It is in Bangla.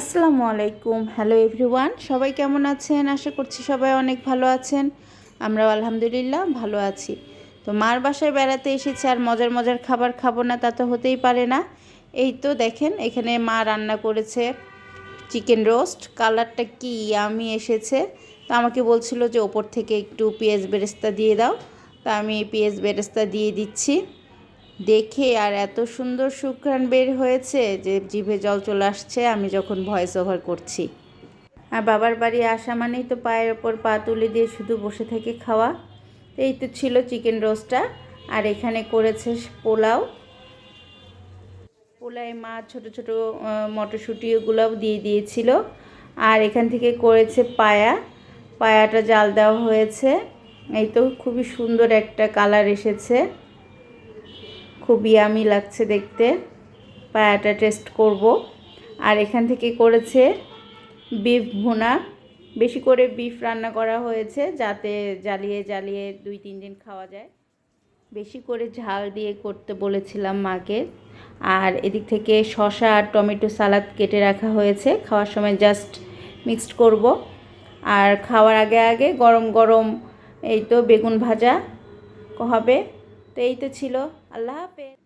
আসসালামু আলাইকুম। হ্যালো এভরিওয়ান, সবাই কেমন আছেন? আশা করছি সবাই অনেক ভালো আছেন। আমরাও আলহামদুলিল্লাহ ভালো আছি। তো মার বাসায় বেড়াতে এসেছি, আর মজার মজার খাবার খাবো না তা তো হতেই পারে না। এই তো দেখেন, এখানে মা রান্না করেছে চিকেন রোস্ট। কালারটা কি ইয়ামি এসেছে। তো আমাকে বলছিল যে ওপর থেকে একটু পেঁয়াজ বেরেস্তা দিয়ে দাও। তা আমি পেঁয়াজ বেরেস্তা দিয়ে দিচ্ছি। দেখে আর এত সুন্দর সুঘ্রাণ বের হয়েছে যে জিভে জল চলে আসছে আমি যখন ভয়েস ওভার করছি। আর বাবার বাড়ি আসা মানেই তো পায়ের ওপর পা তুলে দিয়ে শুধু বসে থেকে খাওয়া। এই তো ছিল চিকেন রোস্টটা। আর এখানে করেছে পোলাও। পোলায় মা ছোট ছোট মটরশুঁটি ওগুলোও দিয়ে দিয়েছিল। আর এখান থেকে করেছে পায়াটা জাল দেওয়া হয়েছে। এই তো খুবই সুন্দর একটা কালার এসেছে, খুব ইয়ামি লাগছে দেখতে। পায়াটা টেস্ট করব। আর এখান থেকে করেছে বিফ ভুনা। বেশি করে বিফ রান্না করা হয়েছে যাতে জ্বালিয়ে জ্বালিয়ে 2-3 দিন খাওয়া যায়। বেশি করে ঝাল দিয়ে করতে বলেছিলাম মাকে। আর এদিক থেকে শসা আর টমেটো সালাদ কেটে রাখা হয়েছে, খাওয়ার সময় জাস্ট মিক্সড করব। আর খাওয়ার আগে আগে গরম গরম এই তো বেগুন ভাজা হবে। তো এই তো ছিল। আল্লাহ হাফেজ।